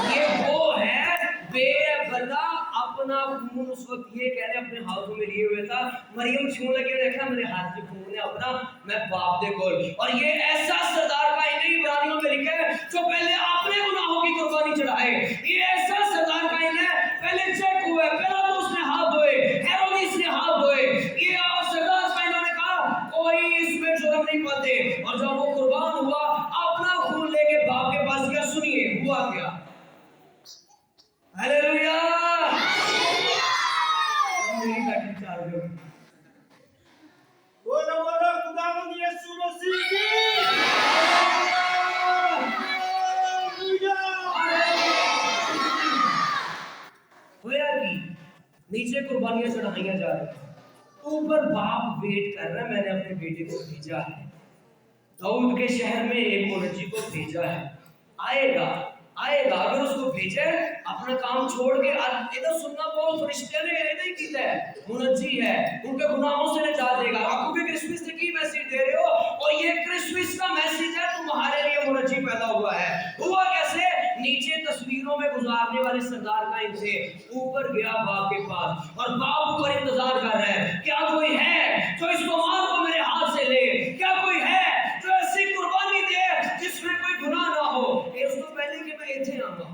[SPEAKER 1] ये वो है बेबर्दा अपना खून उस वक्त ये कह रहे अपने हाथों में लिए हुए था मरियम छूने लगी और देखा मेरे हाथ में खून है अपना मैं बाप दे गोल और ये ऐसा सरदार का इन्हीं इब्रानियों में लिखा है जो पहले अपने गुनाहों की कुर्बानी चढ़ाए ये ऐसा सरदार का है पहले चेक हुआ पहला तो उसने हाथ धोए हेरोदिस ने हाथ धोए ये सरदार का इन्होंने कहा कोई इसमें जुर्म नहीं पाते और जब वो कुर्बान हुआ अपना खून लेके बाप के पास गया सुनिए हुआ क्या हालेलुया
[SPEAKER 2] बोलो बोलो खुदावंद यीशु मसीह की
[SPEAKER 1] नीचे कुर्बानियां चढ़ाई जा रही हैं, ऊपर बाप वेट कर रहा है, मैंने अपने बेटे को भेजा है, दाऊद के शहर में एक मुनज्जी को भेजा है, आएगा आएगा। अगर उसको भेजे अपना काम छोड़ के, इधर सुनना बहुत फरिश्ते ने नहीं कीता है, मुनज्जी है, उनके गुनाहों से निजात देगा। आपको भी क्रिसमस की मैसेज दे रहे हो, और ये क्रिसमस का मैसेज है, तुम्हारे लिए मुनज्जी पैदा हुआ है। हुआ कैसे? नीचे तस्वीरों में गुजारने वाले सरदार का इनसे ऊपर गया बाप के पास, और बाप ऊपर इंतजार कर रहा है, क्या कोई है जो इस तोमार को मेरे हाथ से ले, क्या कोई है जो ऐसी कुर्बानी दे जिसमें कोई गुनाह ना हो। इसको पहले कि मैं इथे आऊंगा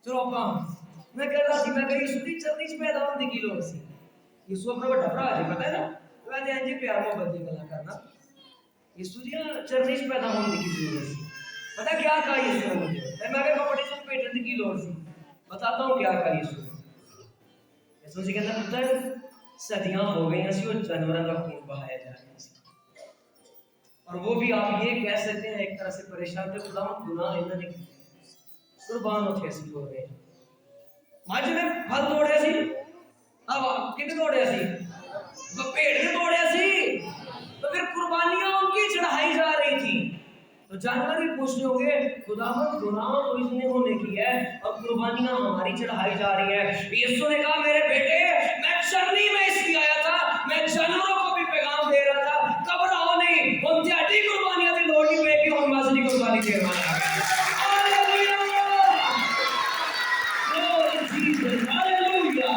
[SPEAKER 1] चलो अपा मैं कह रहा थी, मैं कही सुधी चलनी च पैदा होने की लोड़ सी, यीशु अपना बड़ा भरा जी, पता है ना, मैं ध्यान जी प्यार मोहब्बत की गल्ला करना, यीशु जी चलनी च पैदा होने की जरूरत सी। पता क्या कहा यीशु ने मुझे, मैं कहा कपड़े से पेटने की लोड़ सी, बताता हूँ क्या कहा यीशु ने। यीशु जी कहता पुत्र सदियां हो गई हैं और जानवरों का खून बहाया जा रहा है, और वो भी आप ये कह सकते हैं एक तरह से परेशान थे, खुदा गुनाह इन्होंने कुर्बान होते ऐसी हो गए। मज ने फल तोड़े सी, अब किने तोड़े सी, भेड़ ने तोड़े सी, तो फिर कुर्बानियां उनकी चढ़ाई जा रही थी। तो जानवर ही पूछते होंगे खुदावंद गुनाह तो इसने होने की है और कुर्बानियां हमारी चढ़ाई जा रही है। यीशु ने कहा मेरे बेटे मैं चरनी में इसलिए आया था, मैं जानवरों को भी पैगाम दे रहा था, घबराओ नहीं, हम त्यागी कुर्बानियां दी लोड़ नहीं पेगी, हम मजली कुर्बानी दे रहा है। हालेलुया,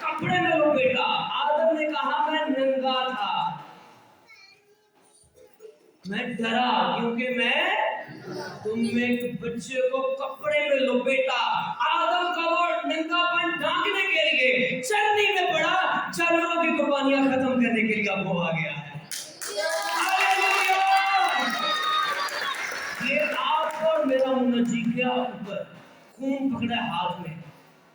[SPEAKER 1] कपड़े में लो बेटा। आदम ने कहा मैं नंगा था, मैं डरा क्योंकि मैं तुम में एक बच्चे को कपड़े में लपेटा। आदम का वो नंगापन ढांकने के लिए चरनी में पड़ा, जानवरों की कुर्बानियां खत्म करने के लिए अब वो आ गया है। हालेलुया, ये आप और मेरा मुनज्जी गया ऊपर, खून पकड़ा हाथ में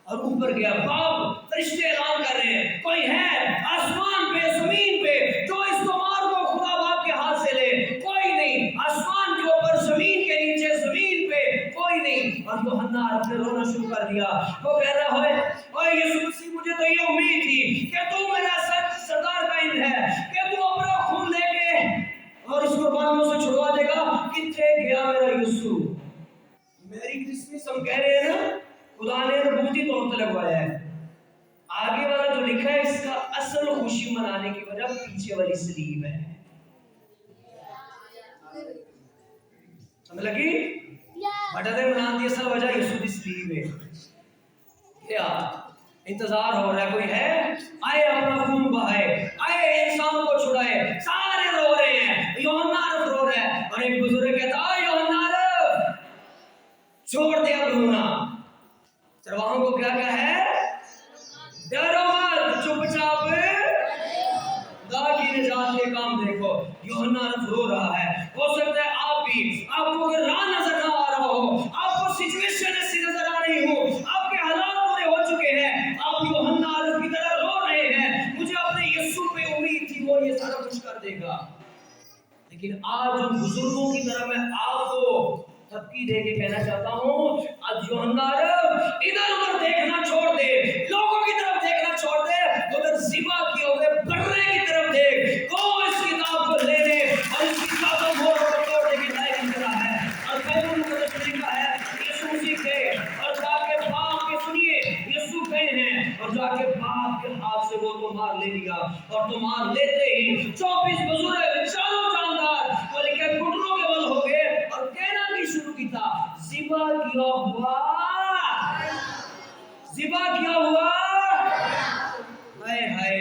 [SPEAKER 1] और ऊपर गया। बाप फरिश्ते ऐलान कर रहे हैं कोई है आसमान पे जमीन पे जो इस तोमार को खुदा बाप के हाथ से ले, कोई नहीं, आसमान के ऊपर जमीन के नीचे जमीन पे कोई नहीं। और यूहन्ना ने रोना शुरू कर दिया, वो कह रहा है ओए यीशु मसीह मुझे तो ये उम्मीद थी कि तू मेरा सरदार कायम है, कि तू अपना खून लेके और इस कुर्बानियों से छुड़वा देगा। किथे गया मेरा यीशु? मेरी क्रिसमस हम कह रहे हैं ना, खुदा ने नबूती तौर पर लगवाया है। आगे वाला जो लिखा है इसका असल खुशी मनाने की वजह पीछे वाली सलीब है। समझ लगी? बटा दे मनाने की असल वजह यीशु की सलीब है। क्या इंतजार हो रहा है? कोई है आए अपना खून बहाए, आए इंसान को छुड़ाए। सारे रो रहे हैं, यूहन्ना रो रहा है, और एक बुजुर्ग कहता है यूहन्ना छोड़ दे अब रोना। चरवाहों को क्या क्या है? डरो मत, चुपचाप खुदा की निजात के काम देखो। यूहन्ना रो रहा है, हो सकता है आप भी, आपको अगर राह नजर ना आ रहा हो, आपको सिचुएशन ऐसी नजर आ रही हो, आपके हालात पूरे हो चुके हैं, आप यूहन्ना की तरह रो रहे हैं, मुझे अपने यीशु पे उम्मीद थी वो ये सारा कुछ कर देगा। लेकिन आज उन बुजुर्गों की तरह मैं आपको थपकी दे के कहना चाहता हूँ, आज यूहन्ना इधर उधर देखना छोड़ दे, लोगों की तरफ देखना छोड़ दे, उधर ज़िबा किए हुए बर्रे की तरफ देख। वो इस किताब को लेने और इस किताब को मोड़ पर तोड़ने की लायक इतना है। और बाइबल में लिखा है यीशु मसीह गए और जाके बाप के सुनिए, यीशु गए हैं और जाके बाप के हाथ से वो तो मार ले लिया, और तो मार लेते ही 24 बुजुर्ग चारों जानदार वो लिखे घुटनों के बल हो गए और कहना की शुरू की था ज़िबा किया हुआ, ज़िबा किया हुआ, हाय हाय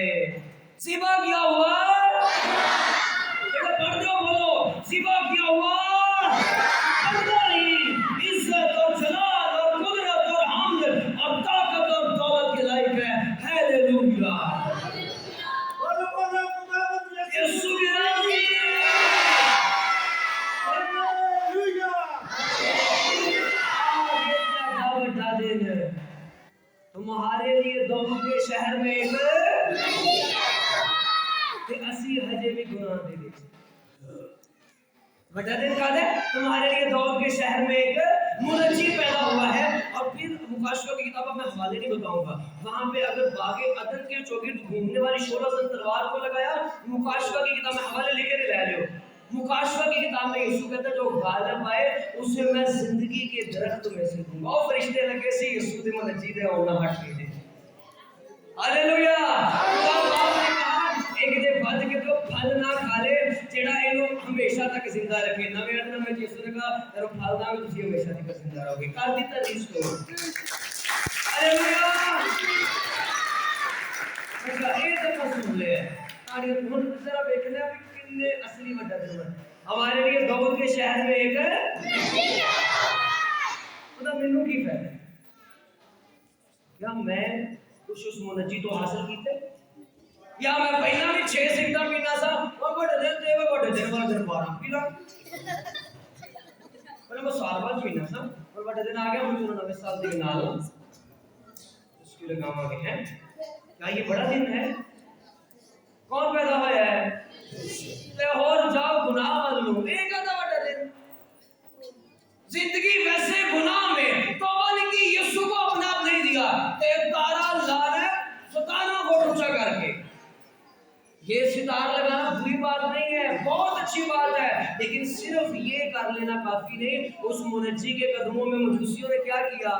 [SPEAKER 1] ज़िबा किया हुआ, पढ़ दो बोलो ज़िबा किया हुआ, इज्जत और जलाल और कुदरत और हम्द और ताकत और दौलत के लायक है। हालेलुया, यीशु के नाम में हालेलुया। दावत डालेंगे तुम्हारे लिए दाऊद के शहर में एक असी हजे भी गुनाह दे दे बड़ा दिन का है तुम्हारे लिए दाऊद के शहर में एक मुनज्जी पैदा हुआ है। और फिर मुकाशवा की किताब में हवाले नहीं बताऊंगा, वहां पे अगर बागे अदन के चौगिर्द घूमने वाली 16 सन तलवार को लगाया, मुकाशवा की किताब में हवाले लेकर ले लो। मुकाशवा की किताब में यीशु कहता है जो गालिब आए उसे मैं जिंदगी के दरख्त में से दूंगा। और फरिश्ते लगे से यीशु दे मुनज्जी दे औना हट के दे हालेलुया। एक दे फल के तो फल ना खा ले जेड़ा इनो हमेशा तक जिंदा रखे। नवे अदन में यीशु ने कहा तेरे फल ना तुसी हमेशा तक जिंदा रहोगे। कर दिता रिस्को हालेलुया। अच्छा ये तो सुन ले आगे हुन जरा देखना भी कितने असली बड़ा दिन है हमारे लिए। दाऊद के शहर में एक खुदा मेनू की फायदा क्या मैं कुछ उस मुनज्जी तो हासिल कीते या मैं पहला भी 6 सिक्का पीना सा और बड़े दिन ते बड़े दिन वाला दिन 12 पीना पर मैं साल बाद पीना सा और बड़े दिन आ गया मुझे नवे साल के नाल उसके लगावा के हैं। क्या ये बड़ा दिन है? कौन पैदा होया है? लाहौर जाओ गुनाह मान लो एक आधा बड़ा दिन। जिंदगी वैसे गुनाह में तौबा नहीं की, यीशु को अपना आप नहीं दिया, एक तारा लाना सताना को ऊंचा करके। ये सितार लगाना बुरी बात नहीं है, बहुत अच्छी बात है, लेकिन सिर्फ ये कर लेना काफी नहीं। उस मुनज्जी के कदमों में मजूसियों ने क्या किया?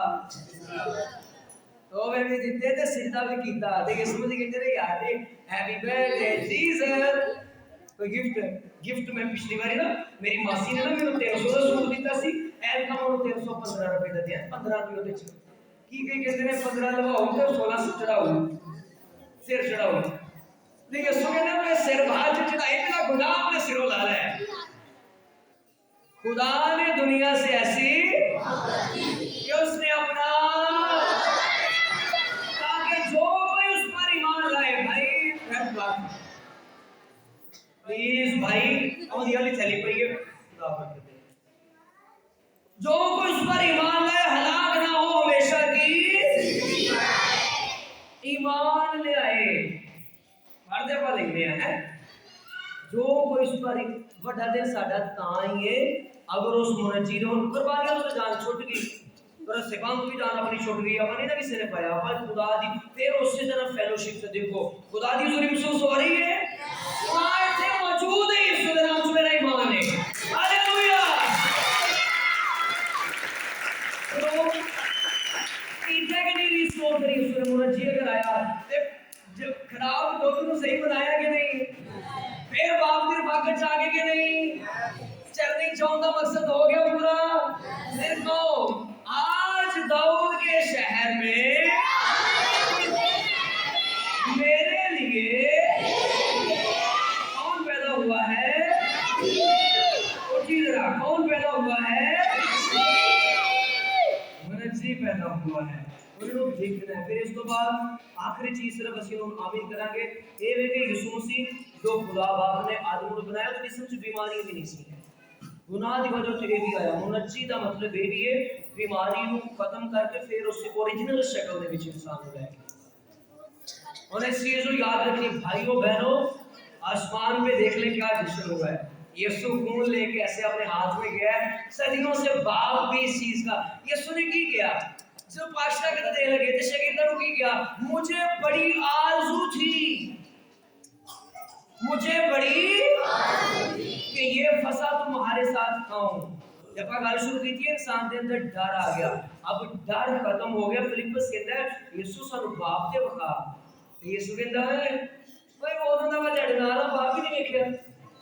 [SPEAKER 1] तो वे भी दिते थे सिजदा भी कीता ते यीशु ने कहते यार हैप्पी बर्थडे जीसस। तो गिफ्ट में पिछली बारी ना मेरी मासी ने ना मेरे 1300 का सूट दिता सी एल का मोर 1315 रुपए का दिया 15 रुपए दे की कहते ने 15 लगाओ तो 16 से चढ़ाओ सिर चढ़ाओ। लेकिन सुने ना मैं सिर भाज चढ़ा इतना गुनाह अपने सिरों ला है। खुदा ने दुनिया से ऐसी कि उसने अपना ताकि जो कोई उस पर ईमान लाए भाई प्लीज भाई हम वाली चली पई है खुदा बरकत दे। जो कोई उस पर ईमान लाए हलाक ना हो हमेशा की ईमान ले आए पर्दे पर लिखने हैं जो कोई उस पर बड़ा दिन साडा तां ही है। अगर उस मुनज्जी ने कुर्बानियां तो जान छुट गई पर सेकंड भी जान अपनी छुट गई अपने ना किसी ने पाया पर खुदा दी फिर उसी तरह फेलोशिप से देखो खुदा दी जुर्म महसूस हो रही है वहां थे मौजूद है यीशु के नाम से मेरा ईमान है हालेलुया। तो इतना के नहीं रिस्टोर करी उसने मुनज्जी अगर आया जब खराब लोगों को सही बनाया कि नहीं फिर बाप फिर वाकई जागे कि नहीं चलनी चाहता मकसद हो गया पूरा। फिर तो आज दाऊद के शहर में मेरे लिए कौन पैदा हुआ है? कौन पैदा हुआ है? मुनज्जी पैदा हुआ है। देखना है फिर इस तो बाद आखिरी चीज सिर्फ ਅਸੀਂ ਨੂੰ आमीन करांगे ਇਹ ਵੇ ਕਿ ਯਿਸੂ ਮਸੀਹ जो खुदा बाप ने आदम को बनाया तो जिसम च बीमारी भी नहीं सी गुनाह की वजह से भी आया। मुनज्जी का मतलब ये भी है बीमारी को खत्म करके फिर उससे ओरिजिनल शक्ल दे विच इंसान हो जाए। और इस चीज को याद रखिए भाइयों बहनों आसमान में देख ले क्या दृश्य हुआ है। यीशु खून लेके ऐसे अपने हाथ में गया है सदियों से बाप भी इस चीज का यीशु ने की किया जो पाशा के देने लगे थे शकीर की क्या मुझे बड़ी आरज़ू थी मुझे बड़ी कि ये फसा तुम्हारे साथ खाऊं। जब गल शुरू की थी इंसान के अंदर डर आ गया अब डर खत्म हो गया। फिलिप्पस कहता है यीशु सानू बाप ते वखा यीशु कहता है भाई ओदों दा मैं तेरे नाल बाप ही नहीं देखया।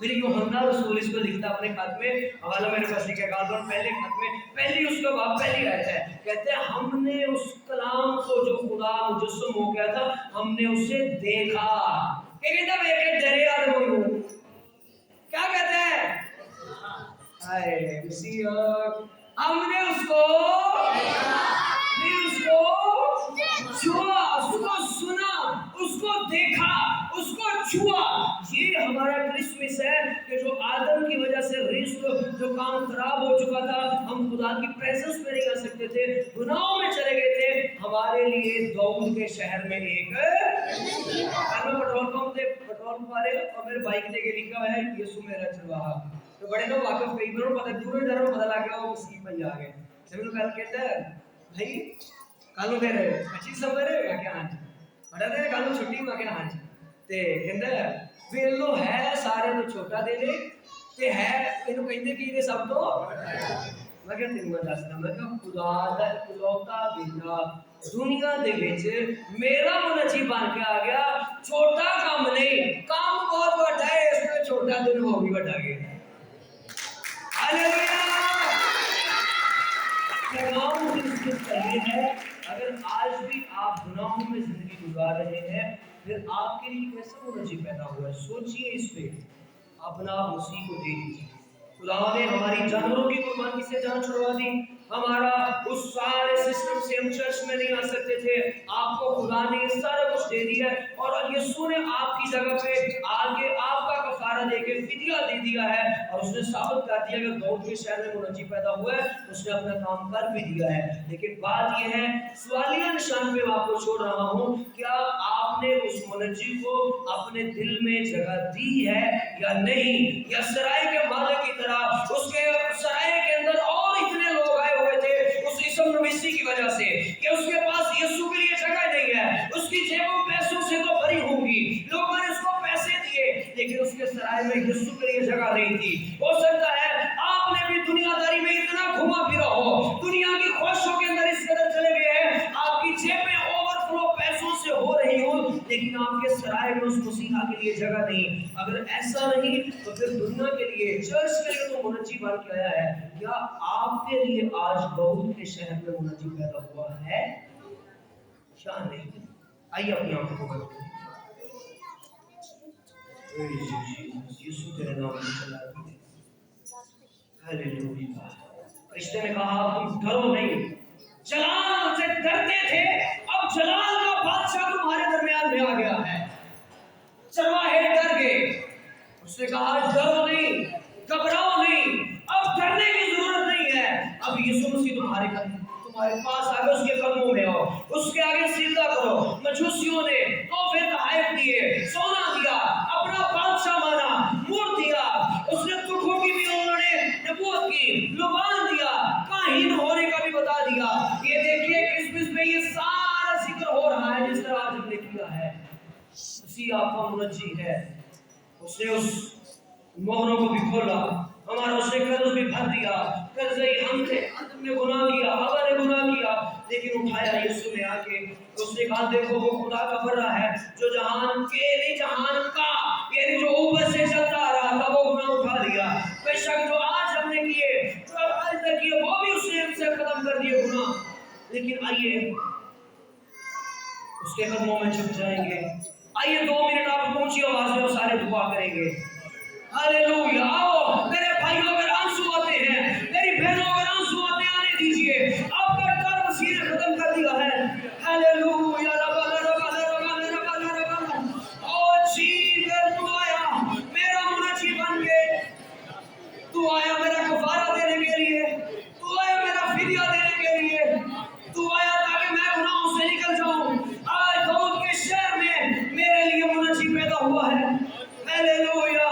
[SPEAKER 1] फिर यूहन्ना रसूल इसको लिखता अपने खत में हवाला मेरे पास लिखा गाल पहले खत में पहली उसका बाप पहली आयत है कहते हैं हमने उस कलाम को जो खुदा मुजस्सम हो गया था हमने उसे देखा क्या कहता है एक डरे आदमी क्या कहते हैं हाय मसीह हमने उसको छुआ उसको सुना उसको देखा उसको छुआ। ये हमारा क्रिसमस है कि जो आदम की वजह से रिश्ता जो काम खराब हो चुका था हम खुदा की प्रेजेंस में नहीं आ सकते थे गुनाहों में चले गए थे हमारे लिए दाऊद के शहर में एक पेट्रोल पंप पे पेट्रोल मारे और मेरे बाइक लेके लिखा है यीशु मेरा चरवाहा تو بڑے لوگ واقف کئی بار پتہ دور جا رہا پتہ لگ گیا وہ مسیح بھائی آ گئے جب انہوں کل کہتا ہے بھائی کالو پھر اچھی سفر ہے میں کیا ہاں جی بڑا دے کالو چھٹی میں کیا ہاں جی تے کہندا ہے ویلو ہے سارے تو چھوٹا دے دے تے ہے اینو کہندے کی نے سب تو میں کہ تینوں دسدا میں کہ خدا دا اکلوتا بیٹا دنیا دے وچ میرا منجی بن کے آ گیا چھوٹا کام نہیں کام بہت بڑا ہے اس میں چھوٹا دن وہ بھی بڑا گیا ہاللویا پیغام اس کے یہ ہے اگر آج بھی آپ گناہوں میں زندگی گزار رہے ہیں پھر آپ کے لیے کیسا منجی پیدا ہوا ہے سوچئے اس پہ اپنا مسیح کو دے دیجیے خدا نے ہماری جانوروں کی قربانی سے جان چھڑوا دی ہمارا اس سارے سسٹم سے ہم چرچ میں نہیں آ سکتے تھے آپ کو خدا نے یہ سارا کچھ دے دیا اور یسوع نے آپ کی جگہ پہ آگے آپ کا کفارہ دے کے فدیہ دے دیا ہے اور اس نے ثابت کر دیا کہ داؤد کے شہر میں منجی پیدا ہوا ہے اس نے اپنا کام کر بھی دیا ہے لیکن بات یہ ہے سوالیہ نشان پہ آپ کو چھوڑ رہا ہوں کیا آپ نے اس منجی کو اپنے دل میں جگہ دی ہے یا نہیں یا سرائے کے مالک کی طرح اس کے سرائے کے اندر اور اتنے لوگ آئے ہوئے تھے اس عیسی مسیح کی وجہ سے کہ اس کے پاس یسوع کے لیے جگہ نہیں ہے اس کی جیبوں پیسوں سے تو بھری ہوں گی لوگوں نے اس کو پیسے دیے لیکن اس کے سرائے میں یسوع کے لیے جگہ نہیں تھی ہو سکتا ہے آپ نے بھی دنیا داری میں اتنا گھوما پھرا ہو دنیا کی خواہشوں کے اندر اس قدر چلے گئے ہیں آپ کی جیبیں اوور فلو پیسوں سے ہو رہی ہوں لیکن آپ کے سرائے میں اس مسیحا کے لیے جگہ نہیں اگر ایسا نہیں تو پھر دنیا کے لیے چرچ کے لیے تو منجی بن کے آیا ہے کیا آپ کے لیے آج داؤد کے شہر میں منجی پیدا ہوا ہے یا نہیں آئیے اپنی آنکھوں کو بند کریں یسوع تیرے نام میں چلا ہاللویا فرشتے نے کہا تم ڈرو نہیں جلال سے ڈرتے تھے اب جلال کا بادشاہ تمہارے درمیان میں آ گیا ہے چرواہے ڈر گئے اس نے کہا ڈرو نہیں گھبراؤ نہیں اب ڈرنے کی ضرورت نہیں ہے اب یسوع مسیح تمہارے پاس آگے اس کے قدموں میں آؤ اس کے آگے سجدہ کرو مجوسیوں نے تحفے تحائف دیے سونا دیا اپنا بادشاہ مانا مور دیا اس نے دکھوں کی بھی انہوں نے نبوت کی لبان دیا کاہن ہونے کا بھی بتا دیا یہ دیکھیے کرسمس پہ یہ سارا ذکر ہو رہا ہے جس طرح آج ہم نے کیا ہے مسیح آپ کا منجی ہے اس نے اس مہروں کو بھی کھولا ہمارا اس نے قرض بھی بھر دیا قرض ہم تھے ہم نے گناہ کیا ہوا نے گناہ کیا لیکن اٹھایا یسوع نے آ کے اس نے کہا دیکھو وہ خدا کا بڑا ہے جو جہان کے نہیں جہان کا یعنی جو اوپر سے چلتا آ رہا تھا وہ گناہ اٹھا لیا بے شک جو آج ہم نے کیے جو آج تک کیے وہ بھی اس نے ہم سے ختم کر دیے گناہ لیکن آئیے اس کے قدموں میں چھپ جائیں گے آئیے 2 منٹ آپ اونچی آواز میں سارے دعا کریں گے ہاللویا آؤ میرے بھائیوں اگر آنسو آتے ہیں میری بہنوں اگر آنسو آتے ہیں آنے دیجئے آپ کا ڈر مسیح نے ختم کر دیا ہے ہاللویا تو آیا میرا منجی بن کے تو آیا میرا کفارہ دینے کے لیے تو آیا میرا فدیہ دینے کے لیے تو آیا تاکہ میں گناہوں سے نکل جاؤں آج داؤد کے شہر میں میرے لیے منجی پیدا ہوا ہے ہاللویا